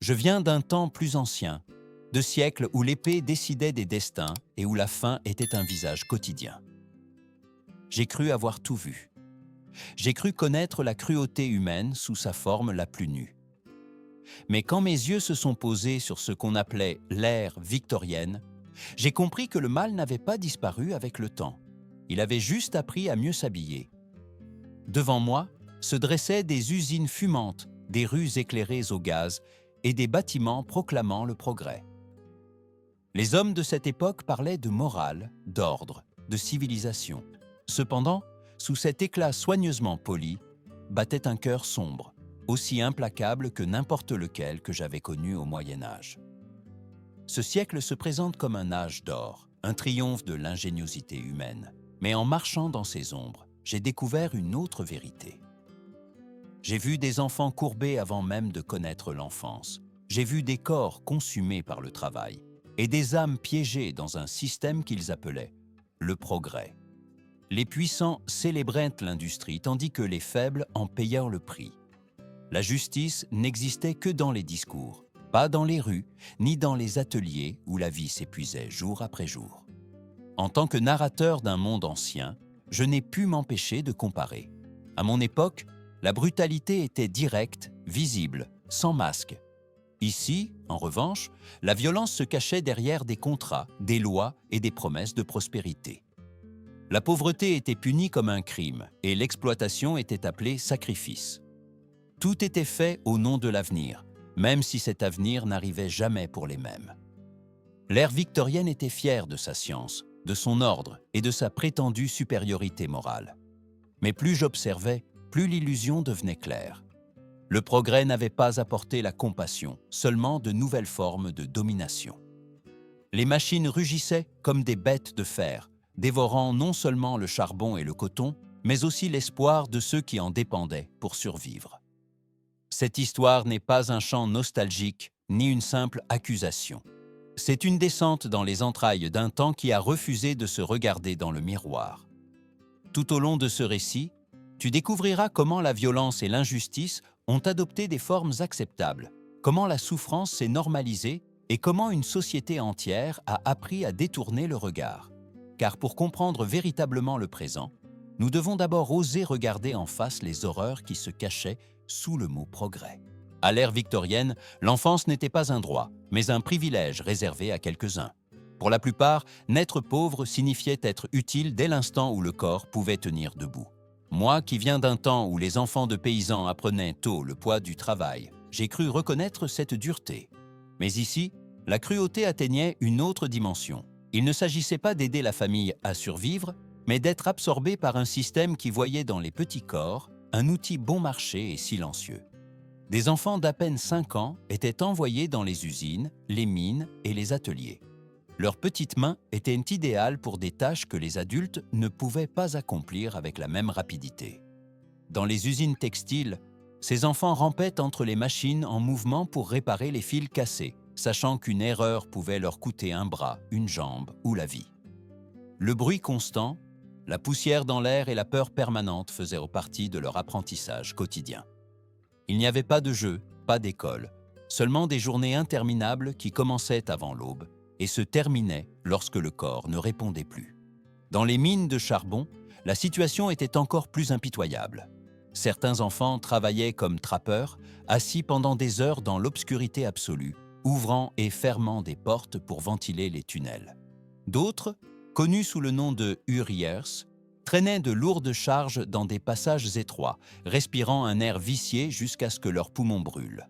Je viens d'un temps plus ancien, de siècles où l'épée décidait des destins et où la faim était un visage quotidien. J'ai cru avoir tout vu. J'ai cru connaître la cruauté humaine sous sa forme la plus nue. Mais quand mes yeux se sont posés sur ce qu'on appelait l'ère victorienne, j'ai compris que le mal n'avait pas disparu avec le temps. Il avait juste appris à mieux s'habiller. Devant moi se dressaient des usines fumantes, des rues éclairées au gaz et des bâtiments proclamant le progrès. Les hommes de cette époque parlaient de morale, d'ordre, de civilisation. Cependant, sous cet éclat soigneusement poli, battait un cœur sombre, aussi implacable que n'importe lequel que j'avais connu au Moyen Âge. Ce siècle se présente comme un âge d'or, un triomphe de l'ingéniosité humaine. Mais en marchant dans ses ombres, j'ai découvert une autre vérité. J'ai vu des enfants courbés avant même de connaître l'enfance. J'ai vu des corps consumés par le travail et des âmes piégées dans un système qu'ils appelaient le progrès. Les puissants célébraient l'industrie tandis que les faibles en payèrent le prix. La justice n'existait que dans les discours, pas dans les rues, ni dans les ateliers où la vie s'épuisait jour après jour. En tant que narrateur d'un monde ancien, je n'ai pu m'empêcher de comparer. À mon époque, la brutalité était directe, visible, sans masque. Ici, en revanche, la violence se cachait derrière des contrats, des lois et des promesses de prospérité. La pauvreté était punie comme un crime et l'exploitation était appelée sacrifice. Tout était fait au nom de l'avenir, même si cet avenir n'arrivait jamais pour les mêmes. L'ère victorienne était fière de sa science, de son ordre et de sa prétendue supériorité morale. Mais plus j'observais, plus l'illusion devenait claire. Le progrès n'avait pas apporté la compassion, seulement de nouvelles formes de domination. Les machines rugissaient comme des bêtes de fer, dévorant non seulement le charbon et le coton, mais aussi l'espoir de ceux qui en dépendaient pour survivre. Cette histoire n'est pas un chant nostalgique, ni une simple accusation. C'est une descente dans les entrailles d'un temps qui a refusé de se regarder dans le miroir. Tout au long de ce récit, tu découvriras comment la violence et l'injustice ont adopté des formes acceptables, comment la souffrance s'est normalisée et comment une société entière a appris à détourner le regard. Car pour comprendre véritablement le présent, nous devons d'abord oser regarder en face les horreurs qui se cachaient sous le mot progrès. À l'ère victorienne, l'enfance n'était pas un droit, mais un privilège réservé à quelques-uns. Pour la plupart, naître pauvre signifiait être utile dès l'instant où le corps pouvait tenir debout. Moi, qui viens d'un temps où les enfants de paysans apprenaient tôt le poids du travail, j'ai cru reconnaître cette dureté. Mais ici, la cruauté atteignait une autre dimension. Il ne s'agissait pas d'aider la famille à survivre, mais d'être absorbé par un système qui voyait dans les petits corps un outil bon marché et silencieux. Des enfants d'à peine 5 ans étaient envoyés dans les usines, les mines et les ateliers. Leurs petites mains étaient idéales pour des tâches que les adultes ne pouvaient pas accomplir avec la même rapidité. Dans les usines textiles, ces enfants rampaient entre les machines en mouvement pour réparer les fils cassés, sachant qu'une erreur pouvait leur coûter un bras, une jambe ou la vie. Le bruit constant, la poussière dans l'air et la peur permanente faisaient partie de leur apprentissage quotidien. Il n'y avait pas de jeu, pas d'école, seulement des journées interminables qui commençaient avant l'aube et se terminaient lorsque le corps ne répondait plus. Dans les mines de charbon, la situation était encore plus impitoyable. Certains enfants travaillaient comme trappeurs, assis pendant des heures dans l'obscurité absolue, ouvrant et fermant des portes pour ventiler les tunnels. D'autres, connus sous le nom de hurriers, traînaient de lourdes charges dans des passages étroits, respirant un air vicié jusqu'à ce que leurs poumons brûlent.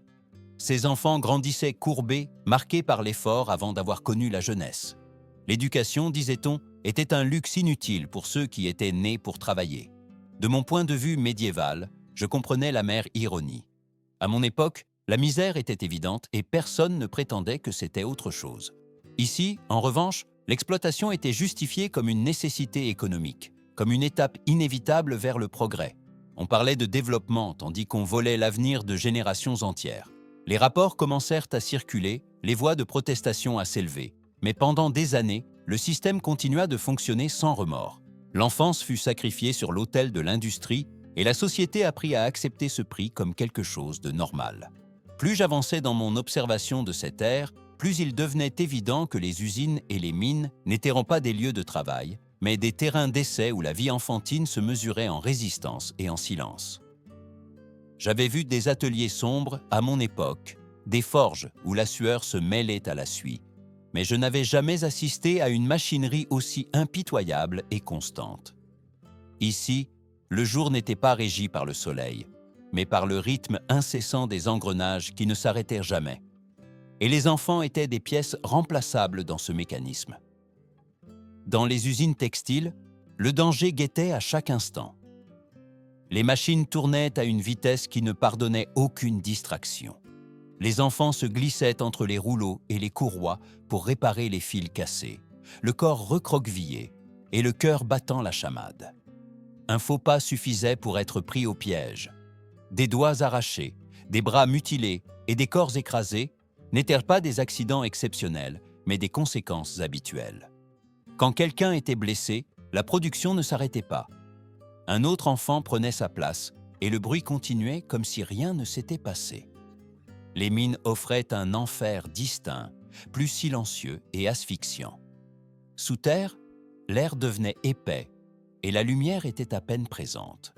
Ces enfants grandissaient courbés, marqués par l'effort avant d'avoir connu la jeunesse. L'éducation, disait-on, était un luxe inutile pour ceux qui étaient nés pour travailler. De mon point de vue médiéval, je comprenais l'amère ironie. À mon époque, la misère était évidente et personne ne prétendait que c'était autre chose. Ici, en revanche, l'exploitation était justifiée comme une nécessité économique, comme une étape inévitable vers le progrès. On parlait de développement tandis qu'on volait l'avenir de générations entières. Les rapports commencèrent à circuler, les voix de protestation à s'élever. Mais pendant des années, le système continua de fonctionner sans remords. L'enfance fut sacrifiée sur l'autel de l'industrie et la société apprit à accepter ce prix comme quelque chose de normal. Plus j'avançais dans mon observation de cette ère, plus il devenait évident que les usines et les mines n'étaient pas des lieux de travail, mais des terrains d'essai où la vie enfantine se mesurait en résistance et en silence. J'avais vu des ateliers sombres à mon époque, des forges où la sueur se mêlait à la suie, mais je n'avais jamais assisté à une machinerie aussi impitoyable et constante. Ici, le jour n'était pas régi par le soleil, mais par le rythme incessant des engrenages qui ne s'arrêtèrent jamais. Et les enfants étaient des pièces remplaçables dans ce mécanisme. Dans les usines textiles, le danger guettait à chaque instant. Les machines tournaient à une vitesse qui ne pardonnait aucune distraction. Les enfants se glissaient entre les rouleaux et les courroies pour réparer les fils cassés, le corps recroquevillé et le cœur battant la chamade. Un faux pas suffisait pour être pris au piège. Des doigts arrachés, des bras mutilés et des corps écrasés n'étaient pas des accidents exceptionnels, mais des conséquences habituelles. Quand quelqu'un était blessé, la production ne s'arrêtait pas. Un autre enfant prenait sa place et le bruit continuait comme si rien ne s'était passé. Les mines offraient un enfer distinct, plus silencieux et asphyxiant. Sous terre, l'air devenait épais et la lumière était à peine présente.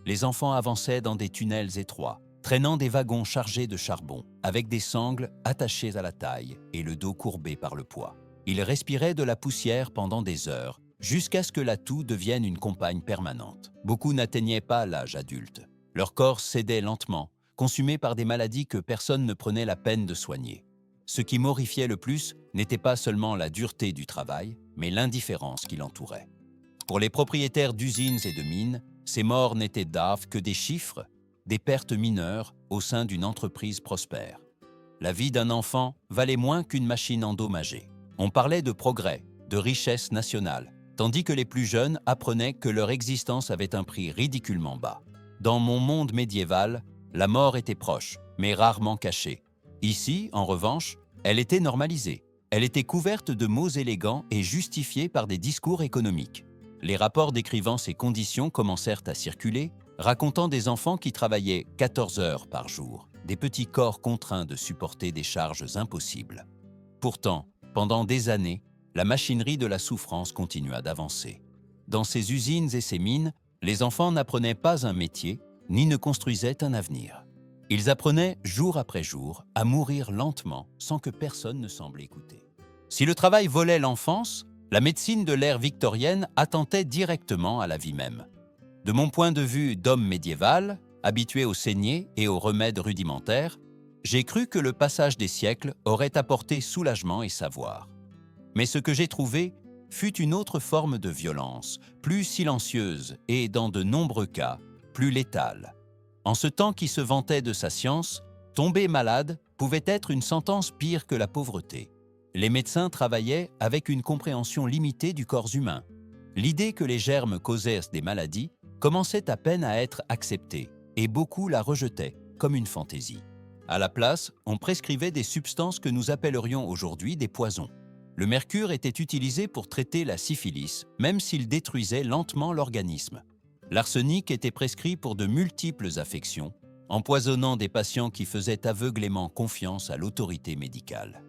Les enfants avançaient dans des tunnels étroits, traînant des wagons chargés de charbon, avec des sangles attachées à la taille et le dos courbé par le poids. Ils respiraient de la poussière pendant des heures, jusqu'à ce que la toux devienne une compagne permanente. Beaucoup n'atteignaient pas l'âge adulte. Leur corps cédait lentement, consumé par des maladies que personne ne prenait la peine de soigner. Ce qui m'horrifiait le plus n'était pas seulement la dureté du travail, mais l'indifférence qui l'entourait. Pour les propriétaires d'usines et de mines, ces morts n'étaient d'ave que des chiffres, des pertes mineures au sein d'une entreprise prospère. La vie d'un enfant valait moins qu'une machine endommagée. On parlait de progrès, de richesse nationale, tandis que les plus jeunes apprenaient que leur existence avait un prix ridiculement bas. Dans mon monde médiéval, la mort était proche, mais rarement cachée. Ici, en revanche, elle était normalisée. Elle était couverte de mots élégants et justifiée par des discours économiques. Les rapports décrivant ces conditions commencèrent à circuler, racontant des enfants qui travaillaient 14 heures par jour, des petits corps contraints de supporter des charges impossibles. Pourtant, pendant des années, la machinerie de la souffrance continua d'avancer. Dans ces usines et ces mines, les enfants n'apprenaient pas un métier, ni ne construisaient un avenir. Ils apprenaient, jour après jour, à mourir lentement, sans que personne ne semble écouter. Si le travail volait l'enfance, la médecine de l'ère victorienne attentait directement à la vie même. De mon point de vue d'homme médiéval, habitué aux saignées et aux remèdes rudimentaires, j'ai cru que le passage des siècles aurait apporté soulagement et savoir. Mais ce que j'ai trouvé fut une autre forme de violence, plus silencieuse et, dans de nombreux cas, plus létale. En ce temps qui se vantait de sa science, tomber malade pouvait être une sentence pire que la pauvreté. Les médecins travaillaient avec une compréhension limitée du corps humain. L'idée que les germes causaient des maladies commençait à peine à être acceptée, et beaucoup la rejetaient comme une fantaisie. À la place, on prescrivait des substances que nous appellerions aujourd'hui des poisons. Le mercure était utilisé pour traiter la syphilis, même s'il détruisait lentement l'organisme. L'arsenic était prescrit pour de multiples affections, empoisonnant des patients qui faisaient aveuglément confiance à l'autorité médicale.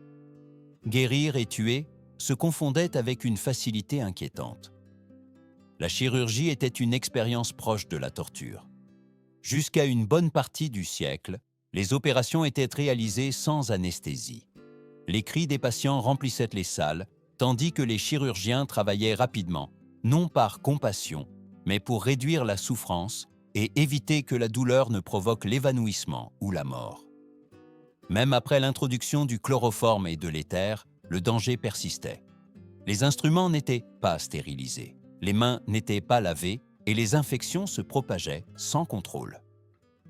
Guérir et tuer se confondaient avec une facilité inquiétante. La chirurgie était une expérience proche de la torture. Jusqu'à une bonne partie du siècle, les opérations étaient réalisées sans anesthésie. Les cris des patients remplissaient les salles, tandis que les chirurgiens travaillaient rapidement, non par compassion, mais pour réduire la souffrance et éviter que la douleur ne provoque l'évanouissement ou la mort. Même après l'introduction du chloroforme et de l'éther, le danger persistait. Les instruments n'étaient pas stérilisés, les mains n'étaient pas lavées et les infections se propageaient sans contrôle.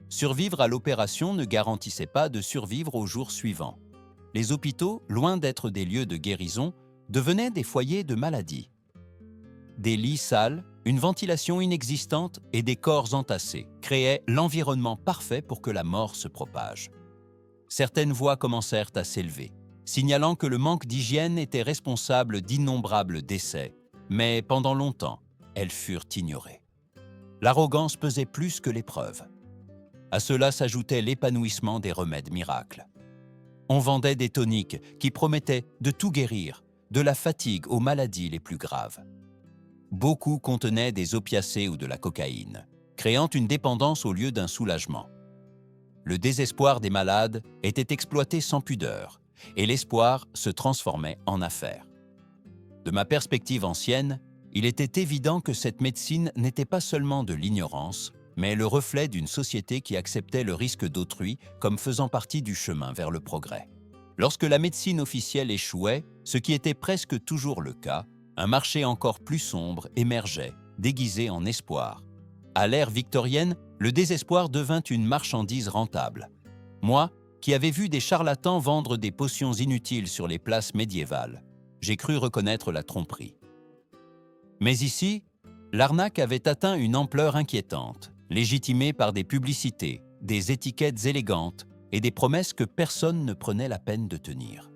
Survivre à l'opération ne garantissait pas de survivre aux jours suivants. Les hôpitaux, loin d'être des lieux de guérison, devenaient des foyers de maladie. Des lits sales, une ventilation inexistante et des corps entassés créaient l'environnement parfait pour que la mort se propage. Certaines voix commencèrent à s'élever, signalant que le manque d'hygiène était responsable d'innombrables décès, mais pendant longtemps, elles furent ignorées. L'arrogance pesait plus que l'épreuve. À cela s'ajoutait l'épanouissement des remèdes miracles. On vendait des toniques qui promettaient de tout guérir, de la fatigue aux maladies les plus graves. Beaucoup contenaient des opiacés ou de la cocaïne, créant une dépendance au lieu d'un soulagement. Le désespoir des malades était exploité sans pudeur, et l'espoir se transformait en affaire. De ma perspective ancienne, il était évident que cette médecine n'était pas seulement de l'ignorance, mais le reflet d'une société qui acceptait le risque d'autrui comme faisant partie du chemin vers le progrès. Lorsque la médecine officielle échouait, ce qui était presque toujours le cas, un marché encore plus sombre émergeait, déguisé en espoir. À l'ère victorienne, le désespoir devint une marchandise rentable. Moi, qui avais vu des charlatans vendre des potions inutiles sur les places médiévales, j'ai cru reconnaître la tromperie. Mais ici, l'arnaque avait atteint une ampleur inquiétante, légitimée par des publicités, des étiquettes élégantes et des promesses que personne ne prenait la peine de tenir.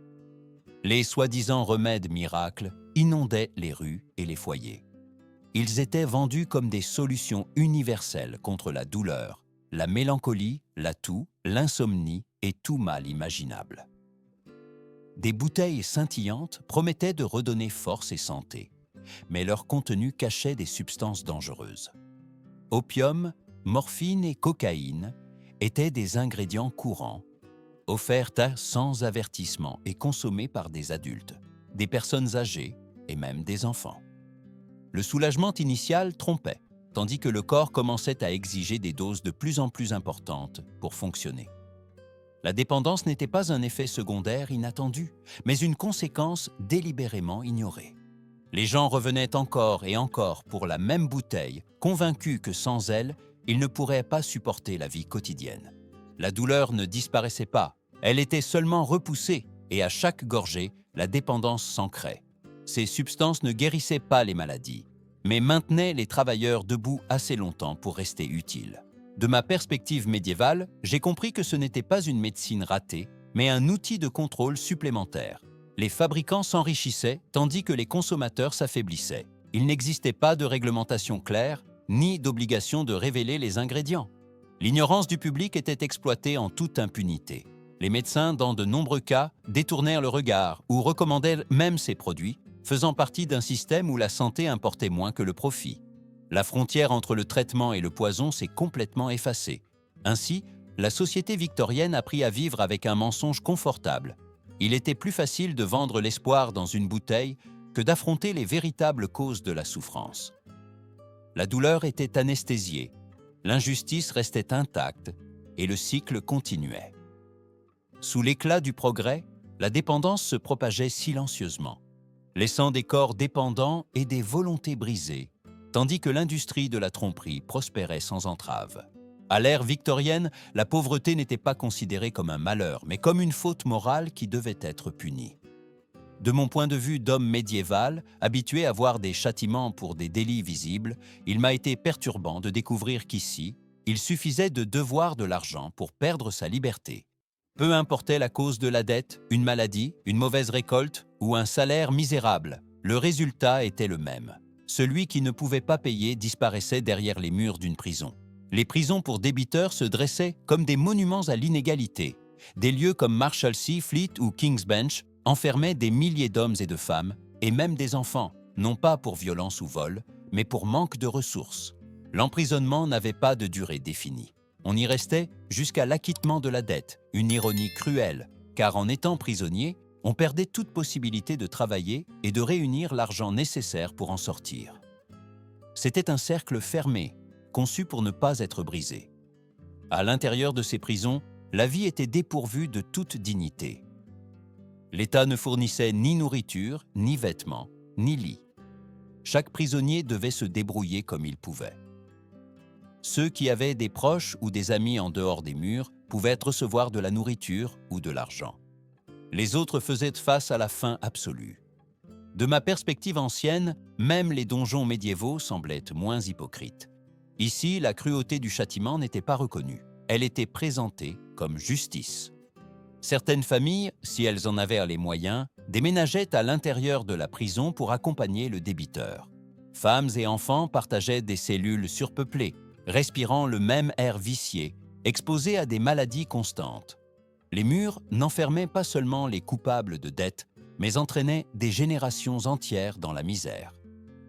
Les soi-disant remèdes miracles inondaient les rues et les foyers. Ils étaient vendus comme des solutions universelles contre la douleur, la mélancolie, la toux, l'insomnie et tout mal imaginable. Des bouteilles scintillantes promettaient de redonner force et santé, mais leur contenu cachait des substances dangereuses. Opium, morphine et cocaïne étaient des ingrédients courants, offerts sans avertissement et consommés par des adultes, des personnes âgées et même des enfants. Le soulagement initial trompait, tandis que le corps commençait à exiger des doses de plus en plus importantes pour fonctionner. La dépendance n'était pas un effet secondaire inattendu, mais une conséquence délibérément ignorée. Les gens revenaient encore et encore pour la même bouteille, convaincus que sans elle, ils ne pourraient pas supporter la vie quotidienne. La douleur ne disparaissait pas, elle était seulement repoussée, et à chaque gorgée, la dépendance s'ancrait. Ces substances ne guérissaient pas les maladies, mais maintenaient les travailleurs debout assez longtemps pour rester utiles. De ma perspective médiévale, j'ai compris que ce n'était pas une médecine ratée, mais un outil de contrôle supplémentaire. Les fabricants s'enrichissaient tandis que les consommateurs s'affaiblissaient. Il n'existait pas de réglementation claire, ni d'obligation de révéler les ingrédients. L'ignorance du public était exploitée en toute impunité. Les médecins, dans de nombreux cas, détournèrent le regard ou recommandaient même ces produits, faisant partie d'un système où la santé importait moins que le profit. La frontière entre le traitement et le poison s'est complètement effacée. Ainsi, la société victorienne apprit à vivre avec un mensonge confortable. Il était plus facile de vendre l'espoir dans une bouteille que d'affronter les véritables causes de la souffrance. La douleur était anesthésiée, l'injustice restait intacte et le cycle continuait. Sous l'éclat du progrès, la dépendance se propageait silencieusement, laissant des corps dépendants et des volontés brisées, tandis que l'industrie de la tromperie prospérait sans entrave. À l'ère victorienne, la pauvreté n'était pas considérée comme un malheur, mais comme une faute morale qui devait être punie. De mon point de vue d'homme médiéval, habitué à voir des châtiments pour des délits visibles, il m'a été perturbant de découvrir qu'ici, il suffisait de devoir de l'argent pour perdre sa liberté. Peu importait la cause de la dette, une maladie, une mauvaise récolte ou un salaire misérable, le résultat était le même. Celui qui ne pouvait pas payer disparaissait derrière les murs d'une prison. Les prisons pour débiteurs se dressaient comme des monuments à l'inégalité. Des lieux comme Marshalsea, Fleet ou King's Bench enfermaient des milliers d'hommes et de femmes, et même des enfants, non pas pour violence ou vol, mais pour manque de ressources. L'emprisonnement n'avait pas de durée définie. On y restait jusqu'à l'acquittement de la dette, une ironie cruelle, car en étant prisonnier, on perdait toute possibilité de travailler et de réunir l'argent nécessaire pour en sortir. C'était un cercle fermé, conçu pour ne pas être brisé. À l'intérieur de ces prisons, la vie était dépourvue de toute dignité. L'État ne fournissait ni nourriture, ni vêtements, ni lit. Chaque prisonnier devait se débrouiller comme il pouvait. Ceux qui avaient des proches ou des amis en dehors des murs pouvaient recevoir de la nourriture ou de l'argent. Les autres faisaient face à la faim absolue. De ma perspective ancienne, même les donjons médiévaux semblaient moins hypocrites. Ici, la cruauté du châtiment n'était pas reconnue. Elle était présentée comme justice. Certaines familles, si elles en avaient les moyens, déménageaient à l'intérieur de la prison pour accompagner le débiteur. Femmes et enfants partageaient des cellules surpeuplées, respirant le même air vicié exposés à des maladies constantes. Les murs n'enfermaient pas seulement les coupables de dettes, mais entraînaient des générations entières dans la misère.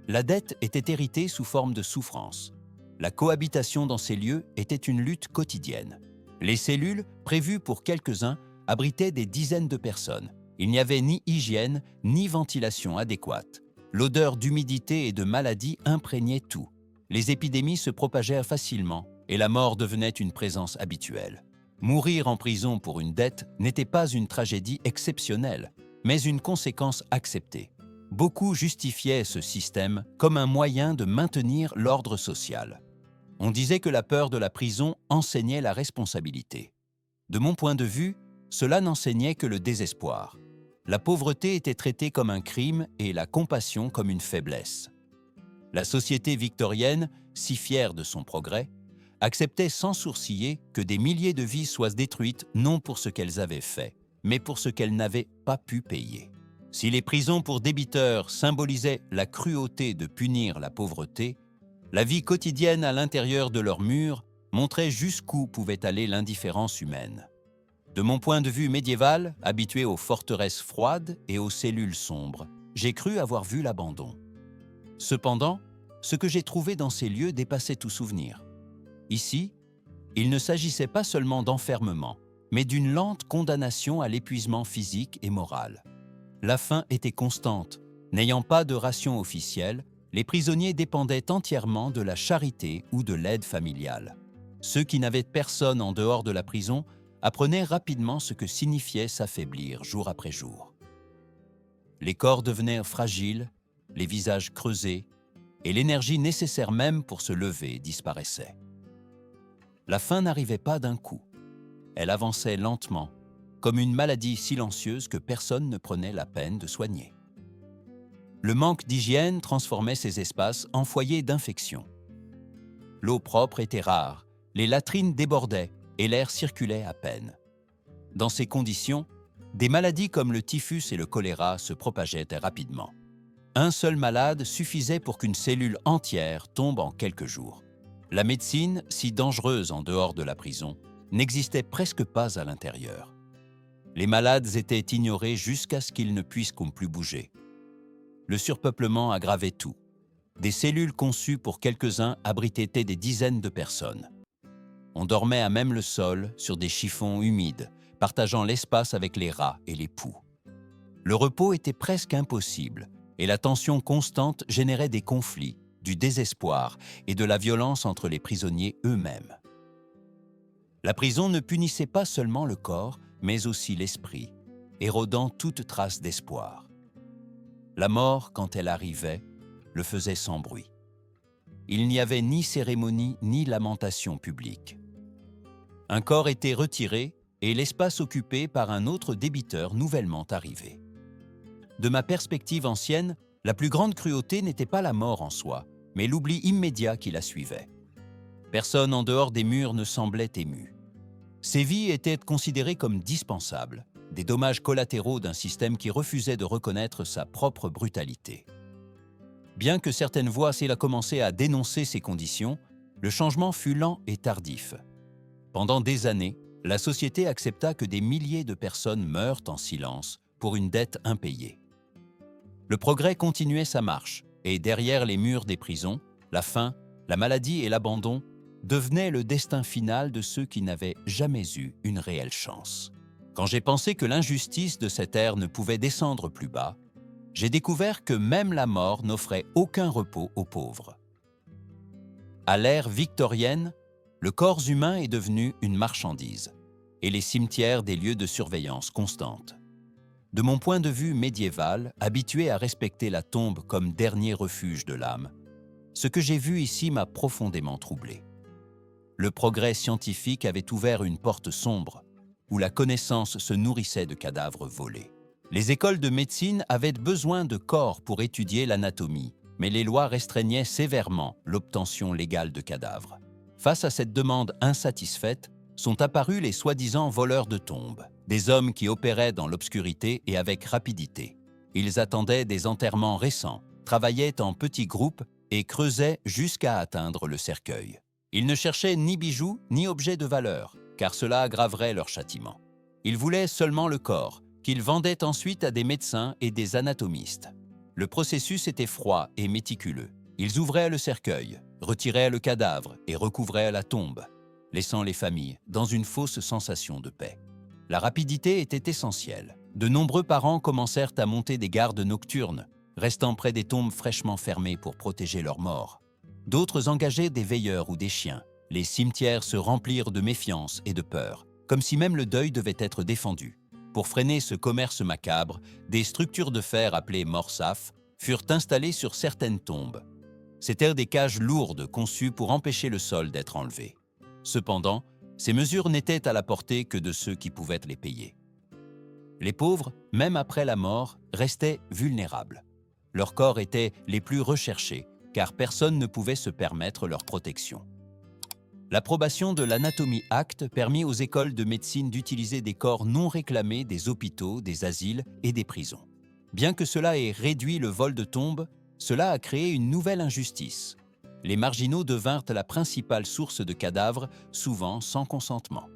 La dette était héritée sous forme de souffrance. La cohabitation dans ces lieux était une lutte quotidienne. Les cellules, prévues pour quelques-uns, abritaient des dizaines de personnes. Il n'y avait ni hygiène, ni ventilation adéquate. L'odeur d'humidité et de maladie imprégnait tout. Les épidémies se propagèrent facilement et la mort devenait une présence habituelle. Mourir en prison pour une dette n'était pas une tragédie exceptionnelle, mais une conséquence acceptée. Beaucoup justifiaient ce système comme un moyen de maintenir l'ordre social. On disait que la peur de la prison enseignait la responsabilité. De mon point de vue, cela n'enseignait que le désespoir. La pauvreté était traitée comme un crime et la compassion comme une faiblesse. La société victorienne, si fière de son progrès, acceptait sans sourciller que des milliers de vies soient détruites non pour ce qu'elles avaient fait, mais pour ce qu'elles n'avaient pas pu payer. Si les prisons pour débiteurs symbolisaient la cruauté de punir la pauvreté, la vie quotidienne à l'intérieur de leurs murs montrait jusqu'où pouvait aller l'indifférence humaine. De mon point de vue médiéval, habitué aux forteresses froides et aux cellules sombres, j'ai cru avoir vu l'abandon. Cependant, ce que j'ai trouvé dans ces lieux dépassait tout souvenir. Ici, il ne s'agissait pas seulement d'enfermement, mais d'une lente condamnation à l'épuisement physique et moral. La faim était constante. N'ayant pas de ration officielle, les prisonniers dépendaient entièrement de la charité ou de l'aide familiale. Ceux qui n'avaient personne en dehors de la prison apprenaient rapidement ce que signifiait s'affaiblir jour après jour. Les corps devenaient fragiles, les visages creusés, et l'énergie nécessaire même pour se lever disparaissait. La faim n'arrivait pas d'un coup. Elle avançait lentement, comme une maladie silencieuse que personne ne prenait la peine de soigner. Le manque d'hygiène transformait ces espaces en foyers d'infection. L'eau propre était rare, les latrines débordaient et l'air circulait à peine. Dans ces conditions, des maladies comme le typhus et le choléra se propageaient rapidement. Un seul malade suffisait pour qu'une cellule entière tombe en quelques jours. La médecine, si dangereuse en dehors de la prison, n'existait presque pas à l'intérieur. Les malades étaient ignorés jusqu'à ce qu'ils ne puissent plus bouger. Le surpeuplement aggravait tout. Des cellules conçues pour quelques-uns abritaient des dizaines de personnes. On dormait à même le sol, sur des chiffons humides, partageant l'espace avec les rats et les poux. Le repos était presque impossible, et la tension constante générait des conflits, du désespoir et de la violence entre les prisonniers eux-mêmes. La prison ne punissait pas seulement le corps, mais aussi l'esprit, érodant toute trace d'espoir. La mort, quand elle arrivait, le faisait sans bruit. Il n'y avait ni cérémonie ni lamentation publique. Un corps était retiré et l'espace occupé par un autre débiteur nouvellement arrivé. De ma perspective ancienne, la plus grande cruauté n'était pas la mort en soi, mais l'oubli immédiat qui la suivait. Personne en dehors des murs ne semblait ému. Ces vies étaient considérées comme dispensables, des dommages collatéraux d'un système qui refusait de reconnaître sa propre brutalité. Bien que certaines voix aient commencé à dénoncer ces conditions, le changement fut lent et tardif. Pendant des années, la société accepta que des milliers de personnes meurent en silence pour une dette impayée. Le progrès continuait sa marche, et derrière les murs des prisons, la faim, la maladie et l'abandon devenaient le destin final de ceux qui n'avaient jamais eu une réelle chance. Quand j'ai pensé que l'injustice de cette ère ne pouvait descendre plus bas, j'ai découvert que même la mort n'offrait aucun repos aux pauvres. À l'ère victorienne, le corps humain est devenu une marchandise, et les cimetières des lieux de surveillance constante. De mon point de vue médiéval, habitué à respecter la tombe comme dernier refuge de l'âme, ce que j'ai vu ici m'a profondément troublé. Le progrès scientifique avait ouvert une porte sombre, où la connaissance se nourrissait de cadavres volés. Les écoles de médecine avaient besoin de corps pour étudier l'anatomie, mais les lois restreignaient sévèrement l'obtention légale de cadavres. Face à cette demande insatisfaite, sont apparus les soi-disant voleurs de tombes, des hommes qui opéraient dans l'obscurité et avec rapidité. Ils attendaient des enterrements récents, travaillaient en petits groupes et creusaient jusqu'à atteindre le cercueil. Ils ne cherchaient ni bijoux ni objets de valeur, car cela aggraverait leur châtiment. Ils voulaient seulement le corps, qu'ils vendaient ensuite à des médecins et des anatomistes. Le processus était froid et méticuleux. Ils ouvraient le cercueil, retiraient le cadavre et recouvraient la tombe, laissant les familles dans une fausse sensation de paix. La rapidité était essentielle. De nombreux parents commencèrent à monter des gardes nocturnes, restant près des tombes fraîchement fermées pour protéger leurs morts. D'autres engageaient des veilleurs ou des chiens. Les cimetières se remplirent de méfiance et de peur, comme si même le deuil devait être défendu. Pour freiner ce commerce macabre, des structures de fer appelées morsaf furent installées sur certaines tombes. C'étaient des cages lourdes conçues pour empêcher le sol d'être enlevé. Cependant, ces mesures n'étaient à la portée que de ceux qui pouvaient les payer. Les pauvres, même après la mort, restaient vulnérables. Leurs corps étaient les plus recherchés, car personne ne pouvait se permettre leur protection. L'approbation de l'Anatomy Act permit aux écoles de médecine d'utiliser des corps non réclamés des hôpitaux, des asiles et des prisons. Bien que cela ait réduit le vol de tombes, cela a créé une nouvelle injustice. Les marginaux devinrent la principale source de cadavres, souvent sans consentement.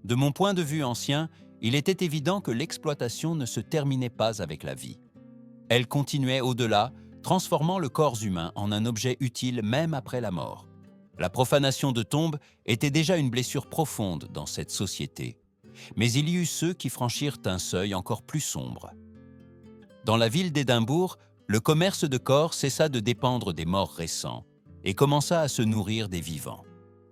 De mon point de vue ancien, il était évident que l'exploitation ne se terminait pas avec la vie. Elle continuait au-delà, transformant le corps humain en un objet utile même après la mort. La profanation de tombes était déjà une blessure profonde dans cette société. Mais il y eut ceux qui franchirent un seuil encore plus sombre. Dans la ville d'Édimbourg, le commerce de corps cessa de dépendre des morts récents et commença à se nourrir des vivants.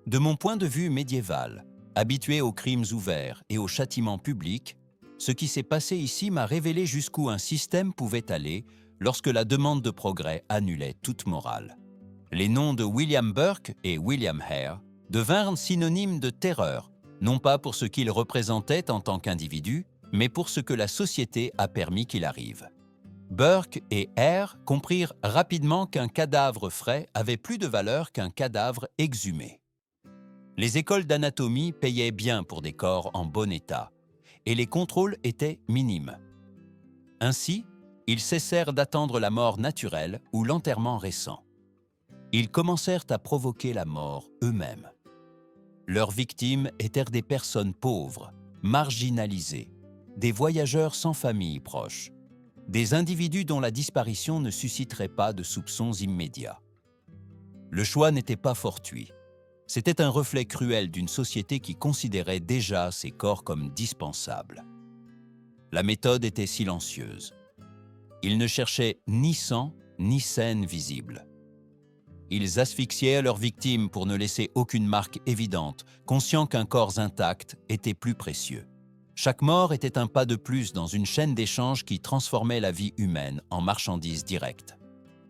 De mon point de vue médiéval, habitué aux crimes ouverts et aux châtiments publics, ce qui s'est passé ici m'a révélé jusqu'où un système pouvait aller lorsque la demande de progrès annulait toute morale. Les noms de William Burke et William Hare devinrent synonymes de terreur, non pas pour ce qu'ils représentaient en tant qu'individus, mais pour ce que la société a permis qu'il arrive. Burke et Hare comprirent rapidement qu'un cadavre frais avait plus de valeur qu'un cadavre exhumé. Les écoles d'anatomie payaient bien pour des corps en bon état, et les contrôles étaient minimes. Ainsi, ils cessèrent d'attendre la mort naturelle ou l'enterrement récent. Ils commencèrent à provoquer la mort eux-mêmes. Leurs victimes étaient des personnes pauvres, marginalisées, des voyageurs sans famille proche, des individus dont la disparition ne susciterait pas de soupçons immédiats. Le choix n'était pas fortuit. C'était un reflet cruel d'une société qui considérait déjà ces corps comme dispensables. La méthode était silencieuse. Ils ne cherchaient ni sang, ni scène visible. Ils asphyxiaient leurs victimes pour ne laisser aucune marque évidente, conscients qu'un corps intact était plus précieux. Chaque mort était un pas de plus dans une chaîne d'échange qui transformait la vie humaine en marchandise directe.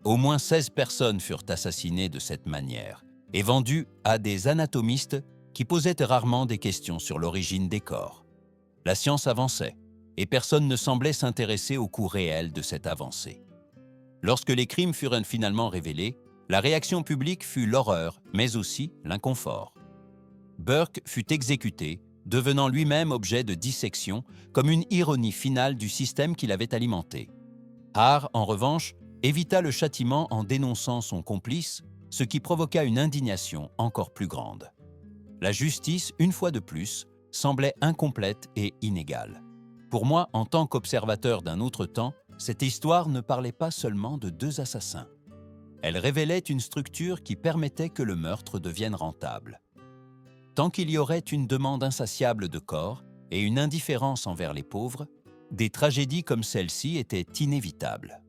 Au moins 16 personnes furent assassinées de cette manière et vendues à des anatomistes qui posaient rarement des questions sur l'origine des corps. La science avançait et personne ne semblait s'intéresser au coût réel de cette avancée. Lorsque les crimes furent finalement révélés, la réaction publique fut l'horreur, mais aussi l'inconfort. Burke fut exécuté, devenant lui-même objet de dissection, comme une ironie finale du système qu'il avait alimenté. Hare, en revanche, évita le châtiment en dénonçant son complice, ce qui provoqua une indignation encore plus grande. La justice, une fois de plus, semblait incomplète et inégale. Pour moi, en tant qu'observateur d'un autre temps, cette histoire ne parlait pas seulement de deux assassins. Elle révélait une structure qui permettait que le meurtre devienne rentable. Tant qu'il y aurait une demande insatiable de corps et une indifférence envers les pauvres, des tragédies comme celle-ci étaient inévitables.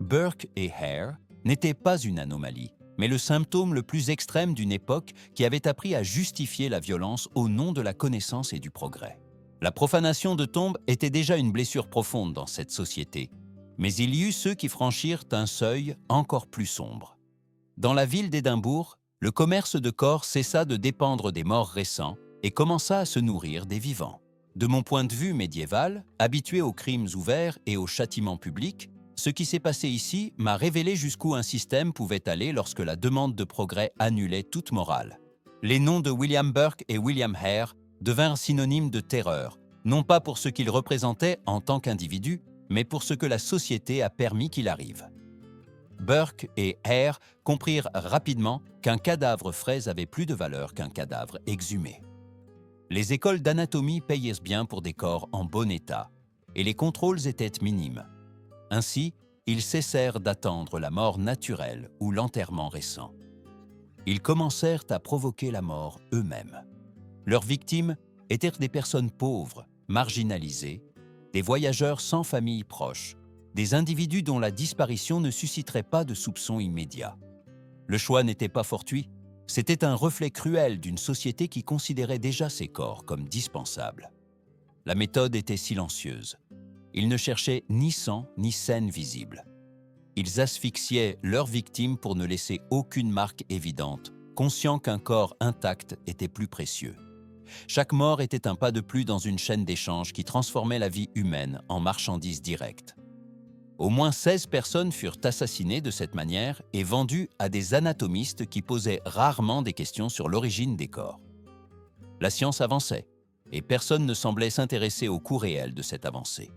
Burke et Hare n'étaient pas une anomalie, mais le symptôme le plus extrême d'une époque qui avait appris à justifier la violence au nom de la connaissance et du progrès. La profanation de tombes était déjà une blessure profonde dans cette société, mais il y eut ceux qui franchirent un seuil encore plus sombre. Dans la ville d'Édimbourg, le commerce de corps cessa de dépendre des morts récents et commença à se nourrir des vivants. De mon point de vue médiéval, habitué aux crimes ouverts et aux châtiments publics, ce qui s'est passé ici m'a révélé jusqu'où un système pouvait aller lorsque la demande de progrès annulait toute morale. Les noms de William Burke et William Hare devinrent synonymes de terreur, non pas pour ce qu'ils représentaient en tant qu'individus, mais pour ce que la société a permis qu'il arrive. Burke et Hare comprirent rapidement qu'un cadavre frais avait plus de valeur qu'un cadavre exhumé. Les écoles d'anatomie payaient bien pour des corps en bon état, et les contrôles étaient minimes. Ainsi, ils cessèrent d'attendre la mort naturelle ou l'enterrement récent. Ils commencèrent à provoquer la mort eux-mêmes. Leurs victimes étaient des personnes pauvres, marginalisées, des voyageurs sans famille proche, des individus dont la disparition ne susciterait pas de soupçons immédiats. Le choix n'était pas fortuit, c'était un reflet cruel d'une société qui considérait déjà ces corps comme dispensables. La méthode était silencieuse. Ils ne cherchaient ni sang ni scène visible. Ils asphyxiaient leurs victimes pour ne laisser aucune marque évidente, conscients qu'un corps intact était plus précieux. Chaque mort était un pas de plus dans une chaîne d'échange qui transformait la vie humaine en marchandise directe. Au moins 16 personnes furent assassinées de cette manière et vendues à des anatomistes qui posaient rarement des questions sur l'origine des corps. La science avançait, et personne ne semblait s'intéresser au coût réel de cette avancée.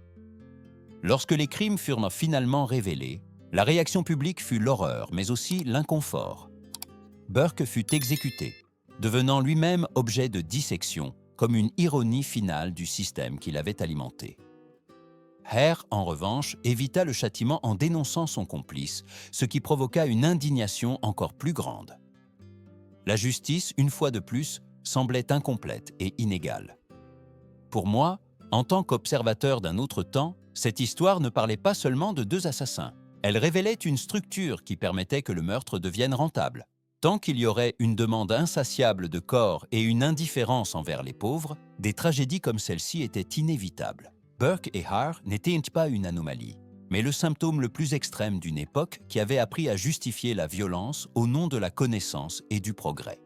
Lorsque les crimes furent finalement révélés, la réaction publique fut l'horreur, mais aussi l'inconfort. Burke fut exécuté, devenant lui-même objet de dissection, comme une ironie finale du système qu'il avait alimenté. Hare, en revanche, évita le châtiment en dénonçant son complice, ce qui provoqua une indignation encore plus grande. La justice, une fois de plus, semblait incomplète et inégale. Pour moi, en tant qu'observateur d'un autre temps, cette histoire ne parlait pas seulement de deux assassins. Elle révélait une structure qui permettait que le meurtre devienne rentable. Tant qu'il y aurait une demande insatiable de corps et une indifférence envers les pauvres, des tragédies comme celle-ci étaient inévitables. Burke et Hare n'étaient pas une anomalie, mais le symptôme le plus extrême d'une époque qui avait appris à justifier la violence au nom de la connaissance et du progrès.